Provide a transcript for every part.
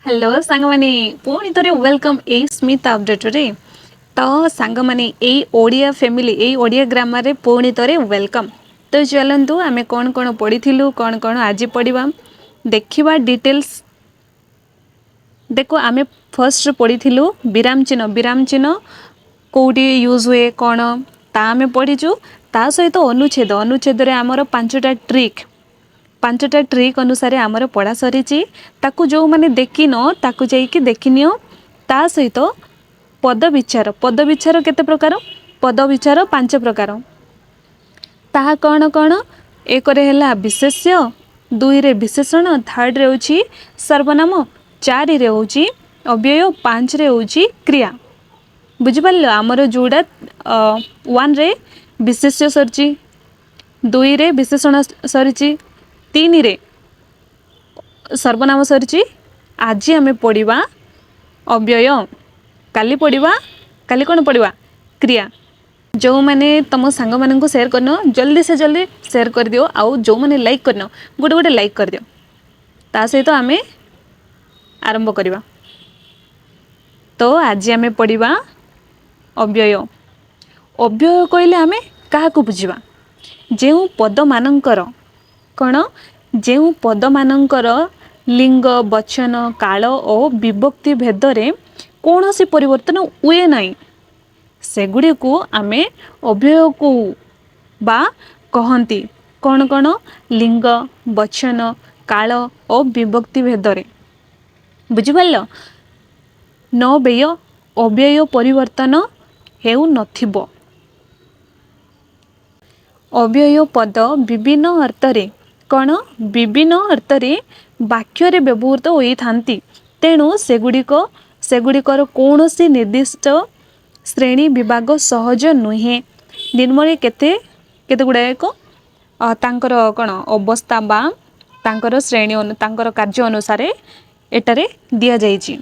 Hello सांग माने पुणी थोड़े वेलकम ए स्मिथ अपडेट रे तो सांग माने ए ओडिया फैमिली ए ओडिया ग्रामर रे पुणी थोड़े वेलकम। तो चलंतु आमे कौन कौन पढ़ी कौन कौन आज पढ़ा देखा डिटेल्स। देखो आमे फर्स्ट पढ़ी विराम चिन्ह कौटी यूज हुए कौन ता आमे पढ़ीचु। ता सहित अनुच्छेद अनुच्छेद रे आमर 5टा ट्रिक 5टा ट्रिक अनुसार आमर पढ़ा सरी ताकू जो मैंने देखिन ताकू जाइए देखिनियो। ता सहित पद विचार केते प्रकार पद विचार 5 प्रकार ताहा कौन कौन एक है विशेष्य, 2 रे विशेषण, 3rd रे होची सर्वनाम, 4 रे होची अव्यय, 5 रे होची क्रिया। बुझिपाल आमर जोड़ा 1 रे विशेष्य सरची, 2 रे विशेषण सरची, 3 रे सर्वनाम सरची। आज आमे पढ़िबा अव्यय, काली पढ़िबा काली कौन पढ़िबा क्रिया। जो मैंने तुम सांग मानू शेयर करनो जल्दी से जल्दी शेयर कर दियो। आउ जो मैंने लाइक करनो गोटे गोटे लाइक कर दियो। ता सहित आमे आरंभ करवा। तो आज आमे पढ़िबा अव्यय। अव्यय कहले आमे काहाकू बुझिबा जेउ पद मानकर कौन जेउ पद मानकर लिंग वचन काल और विभक्ति भेदरे कौनसी परिवर्तन हुए नहीं सेगुड़ी को आमे अव्यय को बा कहती कौन कौन लिंग वचन काल और विभक्ति भेदरे। बुझिपाल न व्यय अव्यय परिवर्तन हेउ नथिबो। अव्यय पद विभिन्न अर्थरे कौन विभिन्न अर्थरे वाक्य रे व्यवहृत होई थांती। तेणु सेगुड़िकर कौनसी निर्दिष्ट श्रेणी विभाग सहज नुहे। निम्न केते केते गुड़ाए तांकर कौन अवस्था बा तांकर श्रेणी तांकर कार्य अनुसार एटारे दिया जाइछि।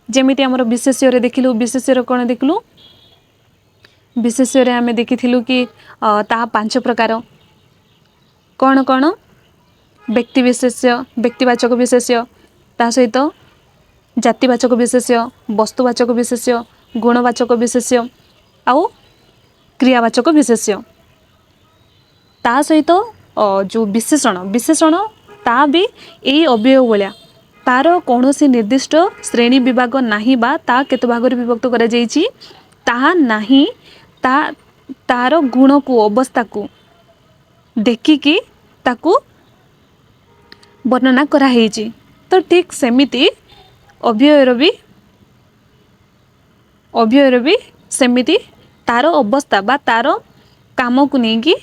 जेमिति हमर विशेष्य रे देखिलु विशेष्य कौन देखिलु विशेष्य रे आमे देखिथिलु कि ता 5 प्रकार कौन कौन व्यक्ति विशेष्य व्यक्तिवाचक विशेष्य ता सहित जातिवाचक विशेष्य वस्तुवाचक विशेष्य गुणवाचक विशेष्य आउ क्रियावाचक विशेष्य ता सहित जो विशेषण विशेषण ता भी यही अव्यय भाया तार कौन सी निर्दिष्ट श्रेणी विभाग नहीं बा ता केते भाग रे विभक्त करा जाइछि ताहा नहीं ता तार गुण को अवस्था को देखिकी ताकू वर्णना करा हेछि। तो ठीक सेमिति अव्ययर भी सेमिति तार अवस्था बा तार काम को नेकी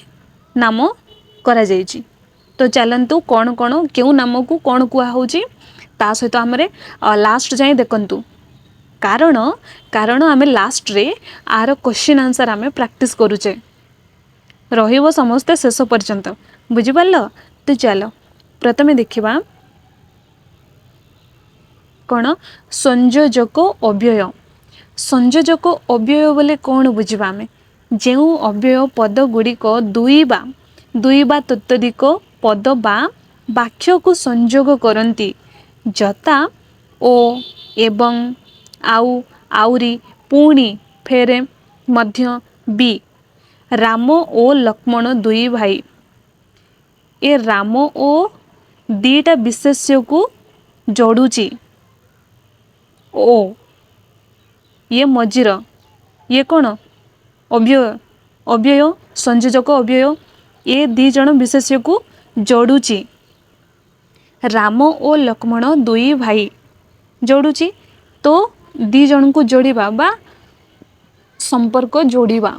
नाम करा जाइछि। तो चलंतु कौन कौन क्यों नाम को कौन कुआ होछि ता सहित हमरे लास्ट जाए देखंतु कारण कारण आमे लास्ट रे आर क्वेश्चन आंसर आमे प्रैक्टिस करूचे रहिबो समस्त शेष पर्यंत। बुझिपाल तो चलो प्रथमे देखिबा कौन संयोजक अव्यय। संयोजक अव्यय बोले कौन बुझिबा आमे जेउ अव्यय पद गुड़िक दुई बा ततोधिक पद बा वाक्य को संयोग करती जता ओ एवं आउ आउरी पुणी फेरे मध्य बी। राम ओ लक्ष्मण दुई भाई ए राम ओ दीटा विशेष्य को जोड़ुची ओ ये मझीर ये कौन अव्यय अव्यय संयोजक अव्यय ये 2 जन विशेष्य को जोड़ुची। राम ओ लक्ष्मण दुई भाई जोड़ुची तो 2 जन को जोड़िबा बा संपर्क जोड़िबा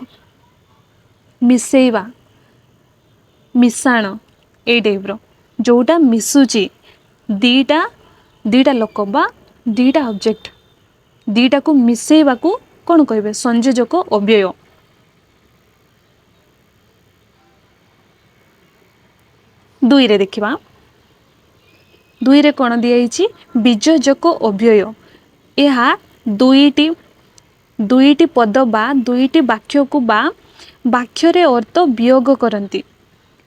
मिसेइबा मिसाण ए टाइप रो जोटा मिसुची दीटा लोक बा 2टा ऑब्जेक्ट 2टा को मिसेइबा को कौन कहबे संयोजक अव्यय। दुई रे देखिबा 2 रे कौन दिया बीजजक अव्यय। यह दुईटी पद बा 2टी वाक्य को बा वाक्य रे अर्थ वियोग करती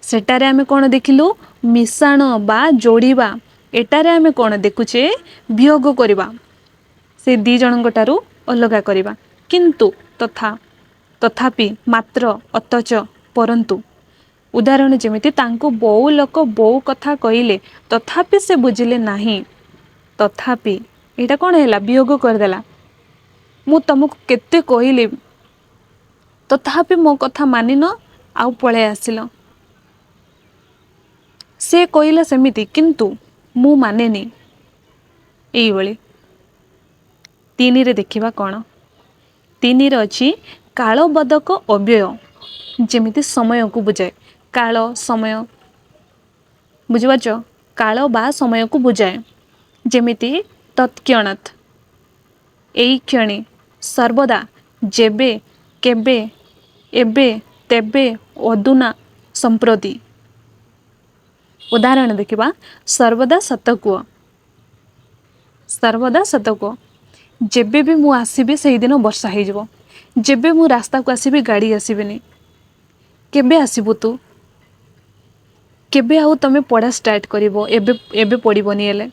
सेटारे आमे कौन देखिलु मिसाण बा जोड़िबा एटारे आमे कौन देखुचे वियोग करवा से दी जनकटारू अलगा करवा किंतु तथा तथापि मात्र अतच परंतु उदाहरण जेमिति तांको बहु लोक बहु कथा कहिले तथापि से बुझिले नाही तथापि एटा कौन है वियोग करदेला मु तुमको केते कहली तथापि मो कथा मानिन आउ पळे आसिल से कहला सेमिति किंतु मु मानेनी एई भली तीन रे देखिबा कौन तीन रे अछि काल बदक अव्यय जेमिति समय को बुझाए काल समय बुझिपारछ काल बा समय को बुझाए जेमिति तत्क्षणात् एई क्षणे सर्वदा जेबे केबे एबे तेबे अधुना संप्रति उदाहरण देखिबा सर्वदा सत कुह सर्वदा सत कुह जेबे भी मु आसीबी से दिन वर्षा हो जिवो जेबे मु रास्ता को आसीबी गाड़ी आसीबेनी केबे आसीबु तू केबे आउ तमे पढ़ा स्टार्ट करिवो एबे एबे पढ़िबोनी एले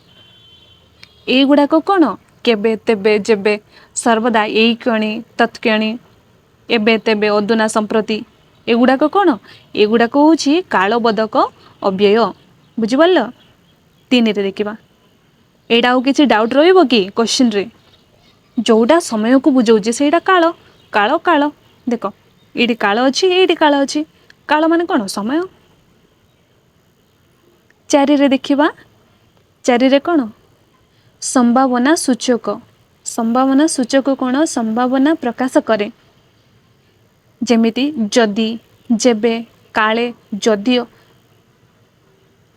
एई गुडाक कोन केबे तेबे जेबे सर्वदा एई क्षणी तत्क्षणी एबे तेबे अधुना संप्रति एगुडाक कोन एगुडाक होछि कालबदक अव्यय बुझिपारल तीन रे देखिबा एडा आउ किछि डाउट रहइबो कि क्वेश्चन रे जोटा समय को बुझाउछि सेटा काल काल काल देख एटी काल अछि एटी काल अछि काल माने कोन समय चारि रे देखिबा चारि रे कोन संभावना सूचक कोन संभावना प्रकाश करे जेमिति जदि जेबे काले जदियो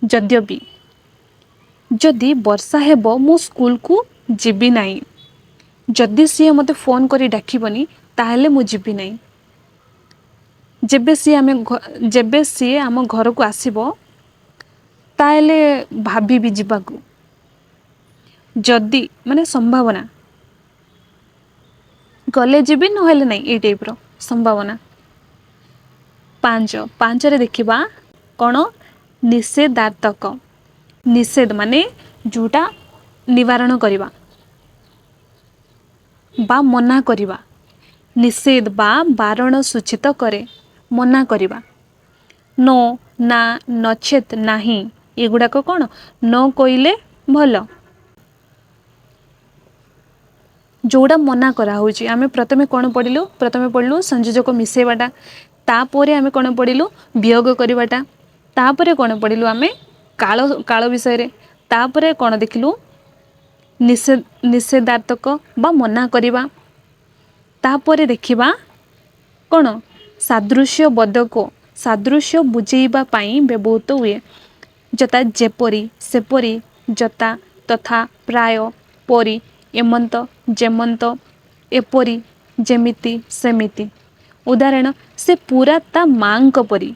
जद्यपि जदि वर्षा हेबो मु स्कूल को जीबी नाही जदि सी मते फोन करी डाकिबनी ताहले मु जीबी नाही जेबे सी आम घर को आसीबो ताहले भाबी भी जीवाकू जदि माने संभावना गले जीबी नहेले नाही ए टाइप रो संभावना पांच रे देखिबा कोन निषेधार्थक निषेध माने जोटा निवारण करिबा बा मना करिबा निषेध बा बारण सूचित करे मना करिबा नो ना नचेत नाही एगुडाक कोन न कइले भलो जोड़ा मना करा होची आमे प्रथमे कोन पढिलु प्रथमे पढिलु संयोजक मिसेबाटा तापरे आमे कोन पढिलु वियोग करिबाटा तापरे कोन पढिलु आमे काल काल विषय रे तापरे कोन देखिलु निषेधार्थक बा मना करिबा तापरे देखिबा कोन सादृश्य बदको सादृश्य बुझेइबा पई व्यवहृत हुए जता जेपरी सेपरी जता तथा प्राय परी एमंत जेमंत एपरी जेमिति सेमिति उदाहरण से पूरा ता मांक परी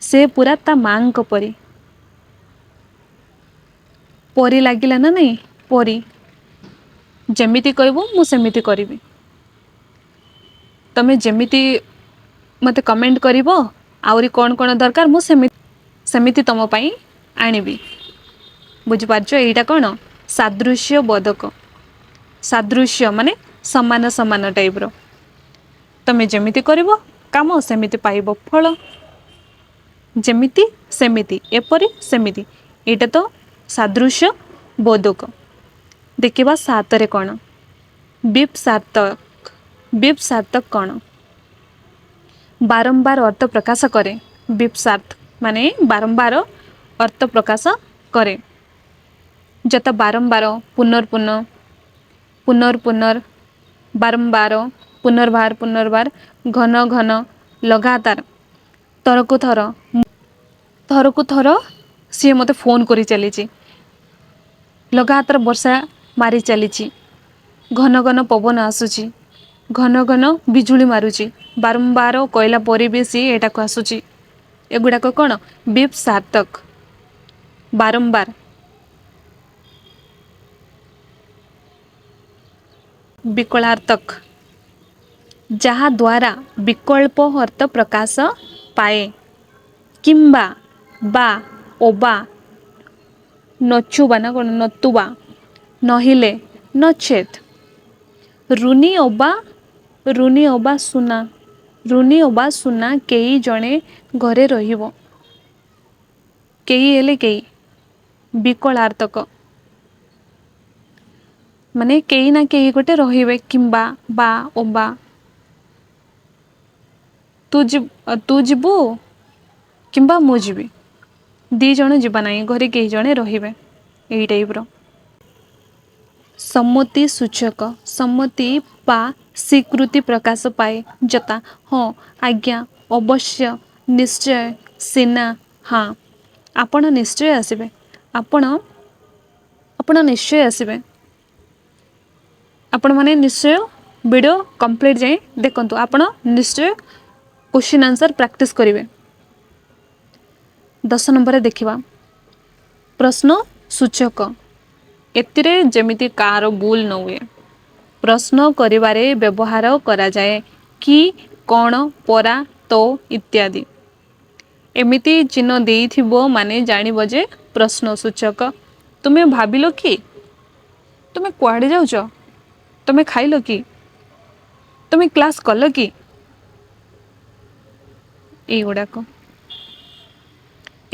से पूरा ता मांक परी परी लागिला ना नहीं परी जेमिति कहबो मु सेमिति करिवि तमे जेमिति मते कमेंट करिवो आउरी कोन कोन दरकार मु सेमिति तम पई आनिबि बुझि पारछो एटा कोन सादृश्य बोधक सादृश्य माने समान समान टाइप रो तमे जेमिति करिवो काम सेमिति पाइबो फल जेमिति सेमिति एपरि सेमिति एटा तो सादृश्य बोधक देखिबा सात रे कोन विप सार्थक कोन बारंबार अर्थ प्रकाश करे विप सार्थ माने बारंबार अर्थ प्रकाश करे जता बारंबार पुनर्पुन पुनर्पुनर बारंबार पुनर्बार पुनर्बार घन घन लगातार थरकु थर सी मते फोन करी चली लगातार वर्षा मारी चली घन घन पवन आसुची घन घन बिजुली मारुची बारंबार कहला परे भी सी एटा को आसुची एगुडाक कोन विप सार्थक बारंबार विकलार्थक जहा द्वारा विकल्प अर्थ प्रकाश पाए किंबा बा ओबा ନଚୁବା ନା କ'ଣ ନତୁବା, ନହିଲେ ନଚେତ। ରୁନି ଅବା ସୁନା, ରୁନି ଅବା ସୁନା କେଇ ଜଣେ ଘରେ ରହିବ। କେଇ ହେଲେ କେଇ ବିକଳାର୍ଥକ, ମାନେ କେହି ନା କେହି ଗୋଟେ ରହିବେ, କିମ୍ବା ବା ଅବା। ତୁ ଯିବୁ କିମ୍ବା ମୁଁ ଯିବି, ଦି ଜଣ ଯିବା ନାହିଁ, ଘରେ କେହି ଜଣେ ରହିବେ, ଏଇ ଟାଇପ୍ର। ସମ୍ମତି ସୂଚକ, ସମ୍ମତି ବା ସ୍ୱୀକୃତି ପ୍ରକାଶ ପାଏ, ଯଥା ହଁ, ଆଜ୍ଞା, ଅବଶ୍ୟ, ନିଶ୍ଚୟ, ସିନା, ହଁ। ଆପଣ ନିଶ୍ଚୟ ଆସିବେ, ଆପଣ ନିଶ୍ଚୟ ଆସିବେ। ଆପଣମାନେ ନିଶ୍ଚୟ ଭିଡ଼ିଓ କମ୍ପ୍ଲିଟ୍ ଯାଏଁ ଦେଖନ୍ତୁ। ଆପଣ ନିଶ୍ଚୟ କ୍ୱେଶ୍ଚିନ୍ ଆନ୍ସର୍ ପ୍ରାକ୍ଟିସ୍ କରିବେ। 10 ନମ୍ବରରେ ଦେଖିବା ପ୍ରଶ୍ନ ସୂଚକ। ଏଥିରେ ଯେମିତି କାହାର ଭୁଲ ନ ହୁଏ, ପ୍ରଶ୍ନ କରିବାରେ ବ୍ୟବହାର କରାଯାଏ କି, କ'ଣ, ପରା, ତ ଇତ୍ୟାଦି। ଏମିତି ଚିହ୍ନ ଦେଇଥିବ ମାନେ ଜାଣିବ ଯେ ପ୍ରଶ୍ନ ସୂଚକ। ତୁମେ ଭାବିଲ କି? ତୁମେ କୁଆଡ଼େ ଯାଉଛ? ତୁମେ ଖାଇଲ କି? ତୁମେ କ୍ଲାସ୍ କଲ କି? ଏଇଗୁଡ଼ାକ।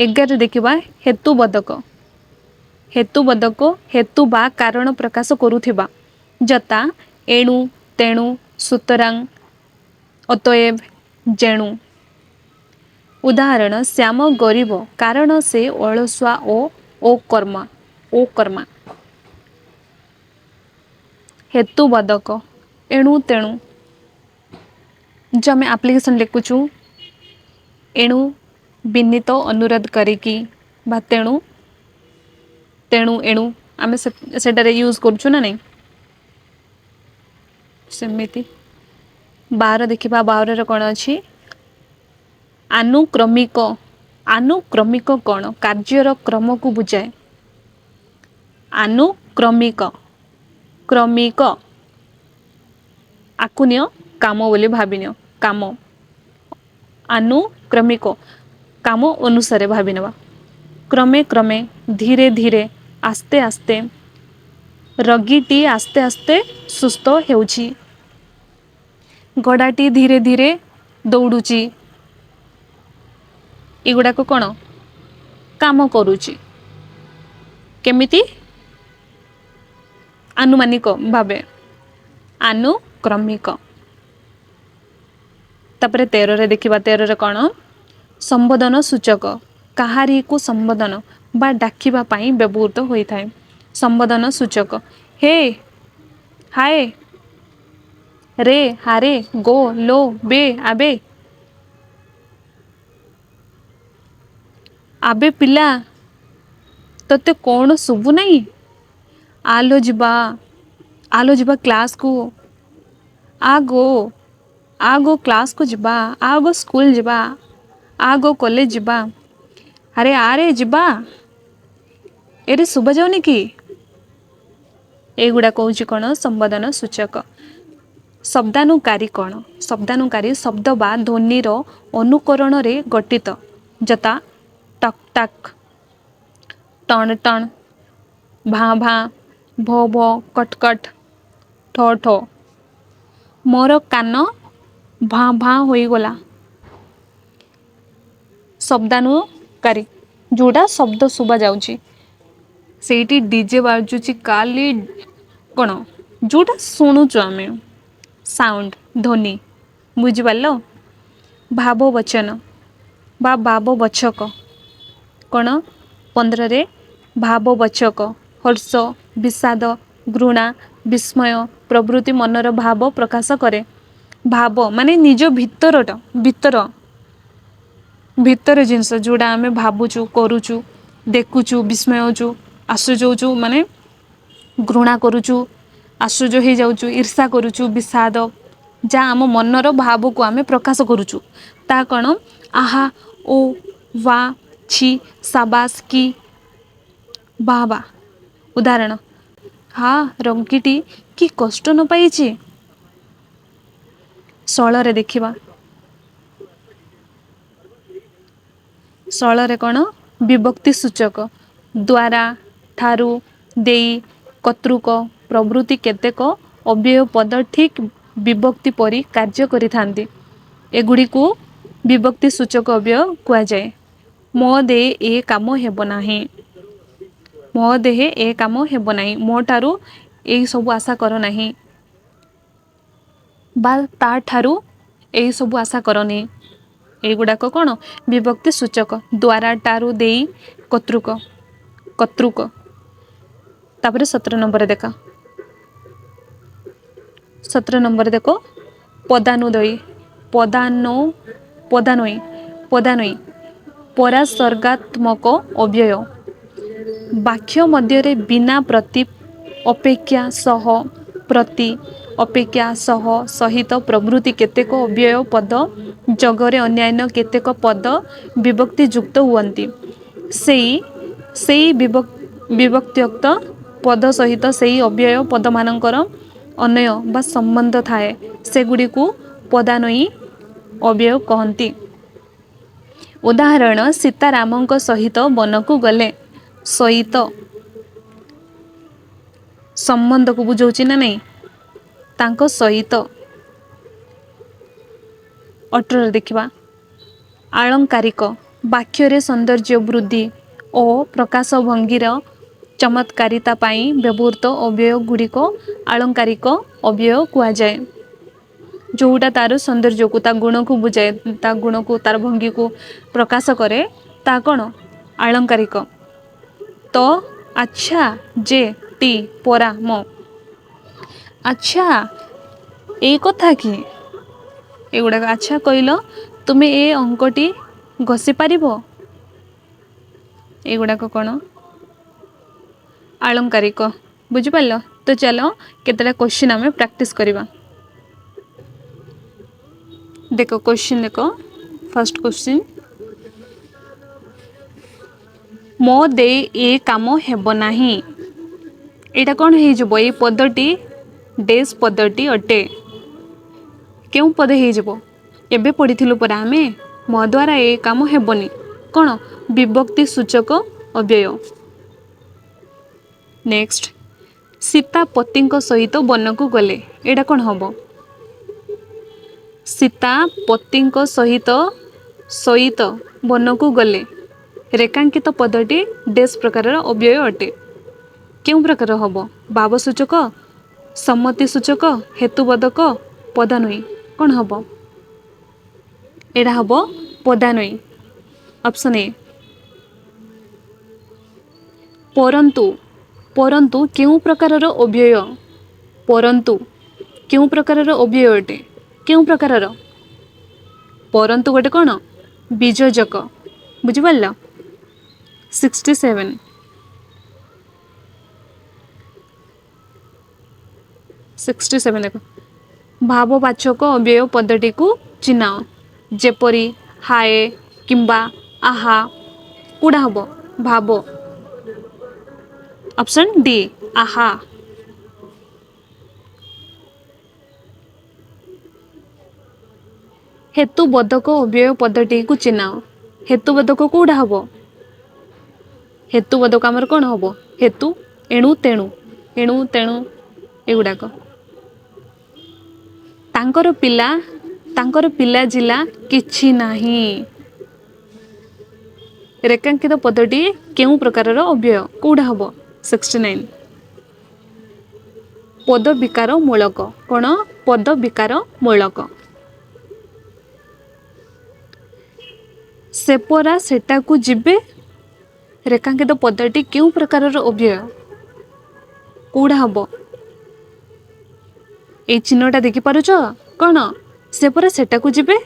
11 ଦେଖିବା ହେତୁବୋଧକ। ହେତୁବୋଧକ ହେତୁ ବା କାରଣ ପ୍ରକାଶ କରୁଥିବା, ଯଥା ଏଣୁ, ତେଣୁ, ସୁତରାଂ, ଅତଏବ, ଯେଣୁ। ଉଦାହରଣ ଶ୍ୟାମ ଗରିବ କାରଣ ସେ ଅଳସୁଆ ଓ ଅକର୍ମା। ହେତୁବୋଧକ ଏଣୁ ତେଣୁ, जो ଆମେ ଆପ୍ଲିକେସନ୍ ଲେଖୁଛୁ, ଏଣୁ ବିନୀତ ଅନୁରୋଧ କରିକି, ବା ତେଣୁ ଏଣୁ ଆମେ ସେଟାରେ ୟୁଜ୍ କରୁଛୁ ନା ନାହିଁ, ସେମିତି। 12 ଦେଖିବା, 12ରେ କ'ଣ ଅଛି? ଆନୁକ୍ରମିକ। ଆନୁକ୍ରମିକ କ'ଣ? କାର୍ଯ୍ୟର କ୍ରମକୁ ବୁଝାଏ। ଆନୁକ୍ରମିକ, କ୍ରମିକ, ଆକୁ ନିଅ କାମ ବୋଲି ଭାବିନିଅ, କାମ। ଆନୁକ୍ରମିକ, କାମ ଅନୁସାରେ ଭାବି ନେବା। କ୍ରମେ କ୍ରମେ, ଧୀରେ ଧୀରେ, ଆସ୍ତେ ଆସ୍ତେ। ରୋଗୀଟି ଆସ୍ତେ ଆସ୍ତେ ସୁସ୍ଥ ହେଉଛି। ଘୋଡ଼ାଟି ଧୀରେ ଧୀରେ ଦୌଡ଼ୁଛି। ଏଗୁଡ଼ାକ କ'ଣ? କାମ କରୁଛି। କେମିତି? ଆନୁମାନିକ ଭାବେ, ଆନୁକ୍ରମିକ। ତାପରେ 13ରେ ଦେଖିବା, 13ରେ କ'ଣ? ସମ୍ବୋଧନ ସୂଚକ। କାହାରିକୁ ସମ୍ବୋଧନ ବା ଡାକିବା ପାଇଁ ବ୍ୟବହୃତ ହୋଇଥାଏ। ସମ୍ବୋଧନ ସୂଚକ। ହେ, ହାଏ, ରେ, ହାରେ, ଗୋ, ଲୋ, ବେ, ଆବେ। ଆବେ ପିଲା, ତୋତେ କ'ଣ ଶୁଭୁ ନାହିଁ? ଆଲୋ ଯିବା କ୍ଲାସ୍କୁ। ଆ ଗୋ କ୍ଲାସ୍କୁ ଯିବା, ଆ ଗୋ ସ୍କୁଲ ଯିବା, ଆ ଗୋ କଲେଜ ଯିବା। ଆରେ ଯିବା। ଏରେ ଶୁଭା ଯାଉନି କି? ଏଗୁଡ଼ା କହୁଛି କ'ଣ? ସମ୍ବୋଧନ ସୂଚକ। ଶବ୍ଦାନୁକାରୀ କ'ଣ? ଶବ୍ଦାନୁକାରୀ ଶବ୍ଦ ବା ଧ୍ୱନିର ଅନୁକରଣରେ ଗଠିତ, ଯଥା ଟକ୍ ଟାକ୍, ଟଣ ଟଣ, ଭାଁ ଭାଁ, ଭୋ ଭୋ, କଟ୍ କଟ୍, ଠୋ ଠୋ। ମୋର କାନ ଭାଁ ଭାଁ ହୋଇଗଲା। ଶବ୍ଦାନୁକାରୀ, ଯେଉଁଟା ଶବ୍ଦ ଶୁଭା ଯାଉଛି। ସେଇଠି ଡିଜେ ବାଜୁଛି କାଲି, କ'ଣ? ଯେଉଁଟା ଶୁଣୁଛୁ ଆମେ, ସାଉଣ୍ଡ, ଧ୍ୱନି। ବୁଝିପାରିଲ? ଭାବବଚନ ବା ଭାବବଚକ କ'ଣ? 15ରେ ଭାବବଚକ ହର୍ଷ, ବିଷାଦ, ଘୃଣା, ବିସ୍ମୟ ପ୍ରଭୃତି ମନର ଭାବ ପ୍ରକାଶ କରେ। ଭାବ ମାନେ ନିଜ ଭିତର ଜିନିଷ, ଯେଉଁଟା ଆମେ ଭାବୁଛୁ, କରୁଛୁ, ଦେଖୁଛୁ, ବିସ୍ମୟ ହେଉଛୁ, ଆଶ୍ଚର୍ଯ୍ୟ ହେଉଛୁ, ମାନେ ଘୃଣା କରୁଛୁ, ଆଶ୍ଚର୍ଯ୍ୟ ହେଇଯାଉଛୁ, ଈର୍ଷା କରୁଛୁ, ବିଷାଦ, ଯାହା ଆମ ମନର ଭାବକୁ ଆମେ ପ୍ରକାଶ କରୁଛୁ, ତାହା କ'ଣ? ଆହା, ଓ, ବା, ଛି, ସାବାସ୍, କି, ବାଃ ବାଃ। ଉଦାହରଣ ରୋଗୀଟି କି କଷ୍ଟ ନ ପାଇଛି। 16ରେ ଦେଖିବା, 16ରେ କ'ଣ? ବିଭକ୍ତି ସୂଚକ। ଦ୍ୱାରା, ଠାରୁ ଦେଇ କର୍ତ୍ତୃକ ପ୍ରଭୃତି କେତେକ ଅବ୍ୟୟ ପଦ ଠିକ୍ ବିଭକ୍ତି ପରି କାର୍ଯ୍ୟ କରିଥାନ୍ତି। ଏଗୁଡ଼ିକୁ ବିଭକ୍ତି ସୂଚକ ଅବ୍ୟୟ କୁହାଯାଏ। ମୋ ଦେହେ ଏ କାମ ହେବ ନାହିଁ। ମୋ ଦେହେ ଏ କାମ ହେବ ନାହିଁ। ମୋ ଠାରୁ ଏହିସବୁ ଆଶା କର ନାହିଁ ବା ତା ଠାରୁ ଏହିସବୁ ଆଶା କରନି। ଏଇଗୁଡ଼ାକ କ'ଣ ବିଭକ୍ତି ସୂଚକ। ଦ୍ୱାରା ଠାରୁ ଦେଇ କର୍ତ୍ତୃକ କର୍ତ୍ତୃକ। ତାପରେ 17 ନମ୍ବରରେ ଦେଖ 17 ନମ୍ବରରେ ଦେଖ ପଦାନୁଦୟୀ ପଦାନୋଇ ପରାସର୍ଗାତ୍ମକ ଅବ୍ୟୟ ବାକ୍ୟ ମଧ୍ୟରେ ବିନା ପ୍ରତି ଅପେକ୍ଷା ସହ ପ୍ରତି ଅପେକ୍ଷା ସହ ସହିତ ପ୍ରଭୃତି କେତେକ ଅବ୍ୟୟ ପଦ ଯୋଗରେ ଅନ୍ୟାନ୍ୟ କେତେକ ପଦ ବିଭକ୍ତି ଯୁକ୍ତ ହୁଅନ୍ତି। ସେଇ ବିଭକ୍ତିଯୁକ୍ତ ପଦ ସହିତ ସେଇ ଅବ୍ୟୟ ପଦମାନଙ୍କର ଅନ୍ୱୟ ବା ସମ୍ବନ୍ଧ ଥାଏ। ସେଗୁଡ଼ିକୁ ପଦାନୟୀ ଅବ୍ୟୟ କହନ୍ତି। ଉଦାହରଣ ସୀତାରାମଙ୍କ ସହିତ ବନକୁ ଗଲେ। ସହିତ ସମ୍ବନ୍ଧକୁ ବୁଝଉଛି ନା ନାହିଁ? ତାଙ୍କ ସହିତ। 18 ଦେଖିବା ଆଳଙ୍କାରିକ ବାକ୍ୟରେ ସୌନ୍ଦର୍ଯ୍ୟ ବୃଦ୍ଧି ଓ ପ୍ରକାଶ ଭଙ୍ଗୀର ଚମତ୍କାରିତା ପାଇଁ ବ୍ୟବହୃତ ଅବ୍ୟୟ ଗୁଡ଼ିକ ଆଳଙ୍କାରିକ ଅବ୍ୟୟ କୁହାଯାଏ। ଯେଉଁଟା ତାର ସୌନ୍ଦର୍ଯ୍ୟକୁ ତା ଗୁଣକୁ ବୁଝାଏ, ତା ଗୁଣକୁ ତାର ଭଙ୍ଗୀକୁ ପ୍ରକାଶ କରେ, ତା କ'ଣ ଆଳଙ୍କାରିକ। ତ ଆଚ୍ଛା ଯେ ଟି ପରା ମ ଆଚ୍ଛା ଏଇ କଥା କି? ଏଗୁଡ଼ାକ ଆଚ୍ଛା କହିଲ ତୁମେ ଏ ଅଙ୍କଟି ଘଷି ପାରିବ? ଏଗୁଡ଼ାକ କ'ଣ ଆଳଙ୍କାରିକ। ବୁଝିପାରିଲ? ତ ଚାଲ କେତେଟା କ୍ୱେଶ୍ଚିନ୍ ଆମେ ପ୍ରାକ୍ଟିସ୍ କରିବା। ଦେଖ କ୍ୱେଶ୍ଚିନ୍ ଦେଖ। ଫାର୍ଷ୍ଟ କ୍ୱେଶ୍ଚିନ୍ ମୋ ଦେଇ ଏ କାମ ହେବ ନାହିଁ। ଏଇଟା କ'ଣ ହେଇଯିବ? ଏଇ ପଦଟି ଡେସ୍ ପଦଟି ଅଟେ। କେଉଁ ପଦ ହେଇଯିବ? ଏବେ ପଢ଼ିଥିଲୁ ପରା ଆମେ ମୋ ଦ୍ୱାରା ଏ କାମ ହେବନି। କ'ଣ ବିଭକ୍ତି ସୂଚକ ଅବ୍ୟୟ। ନେକ୍ସଟ ସୀତା ପତିଙ୍କ ସହିତ ବନକୁ ଗଲେ। ଏଇଟା କ'ଣ ହବ? ସୀତା ପତିଙ୍କ ସହିତ ବନକୁ ଗଲେ। ରେଖାଙ୍କିତ ପଦଟି ଡେସ୍ ପ୍ରକାରର ଅବ୍ୟୟ ଅଟେ। କେଉଁ ପ୍ରକାର ହବ? ଭାବ ସୂଚକ, ସମ୍ମତି ସୂଚକ, ହେତୁବୋଧକ, ପଦାନୟୀ। କ'ଣ ହବ? ଏଇଟା ହବ ପଦାନୟୀ। Option A. ପରନ୍ତୁ କେଉଁ ପ୍ରକାରର ଅବ୍ୟୟ? ପରନ୍ତୁ କେଉଁ ପ୍ରକାରର ଅବ୍ୟୟ ଅଟେ? କେଉଁ ପ୍ରକାରର? ପରନ୍ତୁ ଗୋଟେ କ'ଣ ବିଯୋଜକ। ବୁଝିପାରିଲ? 67 ଦେଖ ଭାବବାଚକ ଅବ୍ୟୟ ପଦଟିକୁ ଚିହ୍ନାଅ। ଯେପରି ହାୟ କିମ୍ବା ଆହା। କୋଉଟା ହବ? ଭାବ। ଅପସନ୍ ଡି ଆହା। ହେତୁବୋଧକ ଅବ୍ୟୟ ପଦଟିକୁ ଚିହ୍ନାଅ। ହେତୁବୋଧକ କୋଉଟା ହବ? ହେତୁବୋଧକ ଆମର କ'ଣ ହବ? ହେତୁ, ଏଣୁ ତେଣୁ ଏଗୁଡ଼ାକ। ତାଙ୍କର ପିଲାଜିଲା କିଛି ନାହିଁ। ରେଖାଙ୍କିତ ପଦଟି କେଉଁ ପ୍ରକାରର ଅବ୍ୟୟ? କୋଉଟା ହବ? 69 ପଦ ବିକାର ମୂଳକ। କ'ଣ ପଦ ବିକାର ମୂଳକ? ସେପରା ସେଟାକୁ ଯିବେ। ରେଖାଙ୍କିତ ପଦଟି କେଉଁ ପ୍ରକାରର ଅବ୍ୟୟ? କୋଉଟା ହବ? ଏଇ ଚିହ୍ନଟା ଦେଖିପାରୁଛ? କ'ଣ ସେପରା ସେଟାକୁ ଯିବେ?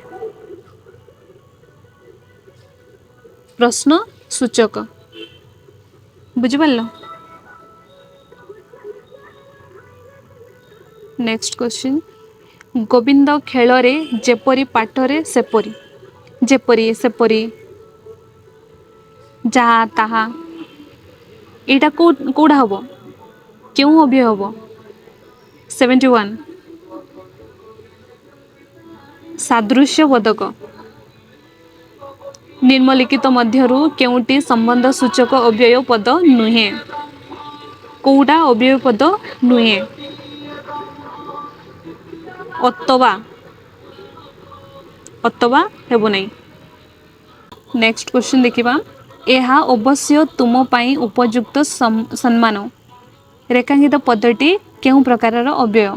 ପ୍ରଶ୍ନ ସୂଚକ। ବୁଝିପାରିଲ? ନେକ୍ସଟ କ୍ୱେଶ୍ଚିନ୍ ଗୋବିନ୍ଦ ଖେଳରେ ଯେପରି ପାଠରେ ସେପରି। ଯେପରି ସେପରି ଯାହା ତାହା। ଏଇଟା କୋଉଟା ହବ? କେଉଁ ଅବ୍ୟୟ ହବ? 71 ସାଦୃଶ୍ୟବୋଧକ। ନିମ୍ନଲିଖିତ ମଧ୍ୟରୁ କେଉଁଟି ସମ୍ବନ୍ଧ ସୂଚକ ଅବ୍ୟୟ ପଦ ନୁହେଁ? कोउटा अव्यय पद नुहे अथवा अथवा हेबो नहीं। नेक्स्ट क्वेश्चन देखिबा एहा अवश्य तुम पाई उपयुक्त सम्मान रेखांकित पदटी केउ प्रकारर अव्यय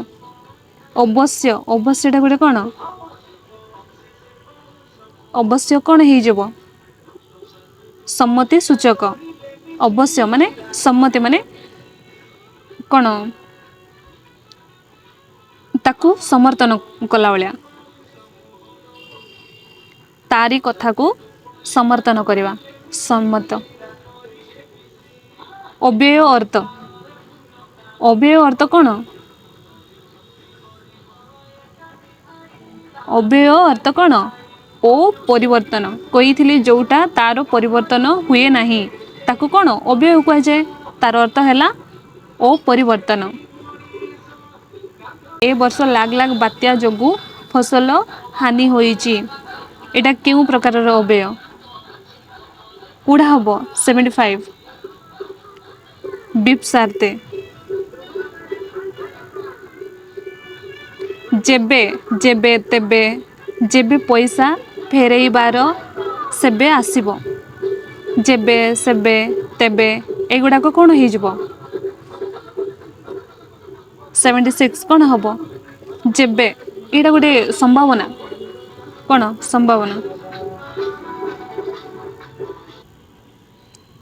अवश्य अवश्यटा गोटे कौन अवश्य कौन हो जब सम्मति सूचक अवश्य माने सम्मति माने कौन ताकू समर्थन कला भलिया तारी कथा को समर्थन करवा सम्मत अव्यय अर्थ कौन अव्यय अर्थ कौन ओ परिवर्तन कही जोटा तार परिवर्तन हुए नहीं ताकू कौन अव्यय कह जाए तार अर्थ है ओ परिवर्तन ए वर्ष लाग लाग बात्या जोगु फसल हानि होईची एटा केउ प्रकार अव्यय कूड़ा हम 75 बीप सारते जेबे जेबे तेबे जेबे पैसा फेरईबार सेबे आसीबो जेबे सेबे तेबे एगुड़ाक कौन हो 76 कौन हम जेबे यहाँ गोटे संभावना कौन संभावना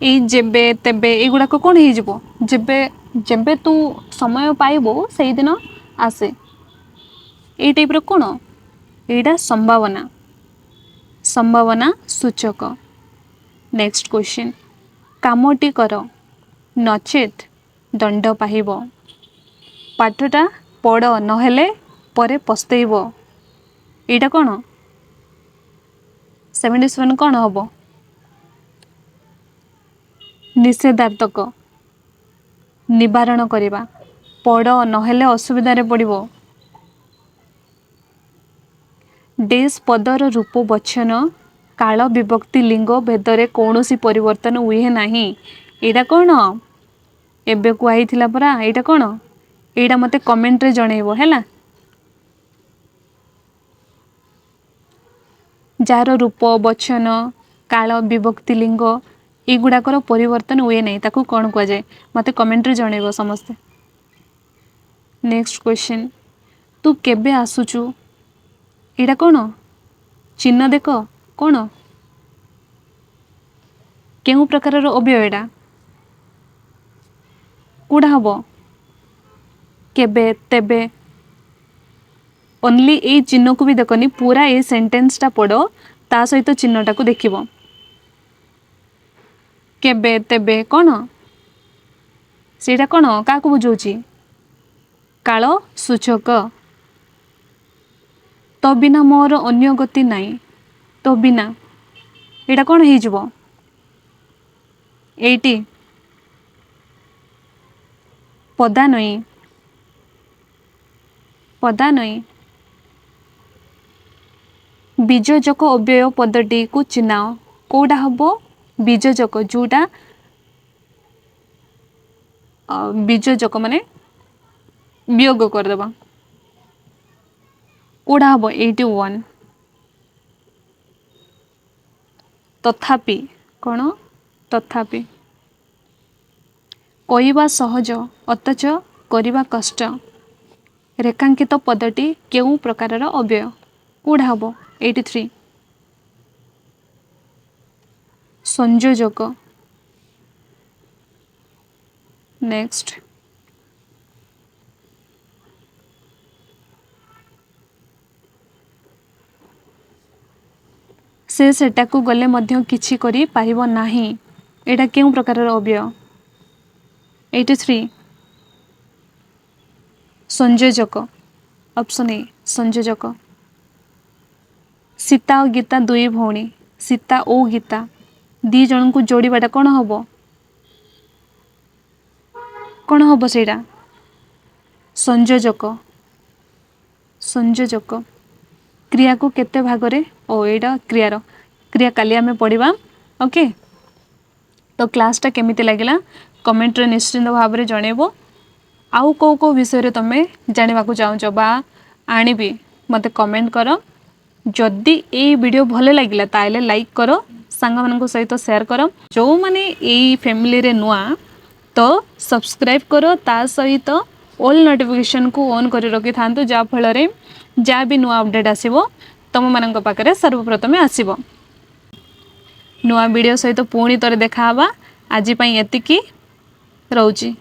ये जेबे तेबे एगुड़ाक कौन हो जेबे जेबे तू समय पाइबो से दिन आसे ये टाइप कौन यहाँ संभावना संभावना सूचक। नेक्स्ट क्वेश्चन कामटी कर नचेत दंड पाइब पाठटा पढ़ नहेले परे पस्तैब यहाँ कौन 77 कौन हम निषेधार्थक निवारण करवा पढ़ नहेले असुविधारे पड़िबो डेस पदर रूप वचन काल विभक्ति लिंग भेदरे कौनसी परिवर्तन हुए नहीं यहाँ कौन एबे कुआई थिला परा यहाँ कौन यहाँ मते कमेंट रे जणैबो हैला जार रूप वचन काल विभक्ति लिंग एगुड़ाकर परिवर्तन हुए नहीं ताकू कौन कह जाए मते कमेंट रे जणैबो समस्ते। नेक्स्ट क्वेश्चन तू केबे आसुचु यहाँ कौन चिन्ह देख कौन केउ प्रकार अव्यय एटा कूड़ा हम केबे तेबे ओनली ए चिन्ह को भी देखनी पूरा ए सेंटेंसटा पढ़ ता सहित चिन्हटा को देखिबो केबे तेबे कौन सेटा कौन क्या बुझाऊँ काल सूचक तो बिना मोर अन्य गति नहीं तो बिना यहाँ कौन हो 80 पदा नई पदा नई बीजजक अव्यय पदटी को चिन्हाओ कौटा हम बीजजक जोटा बीजजक माने वियोग करदेबा कौटा हम 81 तथापि कौन तथापि कहवा सहज अथच करवा कष्ट रेखांकित पदटी केउ प्रकार अव्यय कौटा हम 83 संयोजक। नेक्स्ट से सेटाकू गले मध्य किछि करि पारिबो नाही एटा केउ प्रकार अव्यय 83 संयोजक ऑप्शन ए संयोजक। सीता और गीता दुई भौणी सीता और गीता दी जन को जोड़ाटा कौन हम सेटा संयोजक संयोजक क्रिया को केते भागरे ओ एटा क्रियार क्रिया काली आमे पढ़िबा ओके। तो क्लासटा केमिति लागिला कमेंट रे निश्चिंत भाव में जनइबो। आउ को विषय तुम जानवा चाहूच बा आनिबी मते कमेंट कर। जदि ये वीडियो भल लगिला ताले लाइक करो, सांग मानक सहित शेयर करो। जो माने ये फैमिली रे नुआ तो सब्सक्राइब करो, ता सहित ऑल नोटिफिकेशन को ऑन कर रखि थांतु, जा फल रे जा भी नुआ अपडेट आसीबो तुम मानक पाखरे सर्वप्रथम आसीबो। नुआ वीडियो सहित पुणी तरे देखा हवा। आज पई एतिकी रहउची।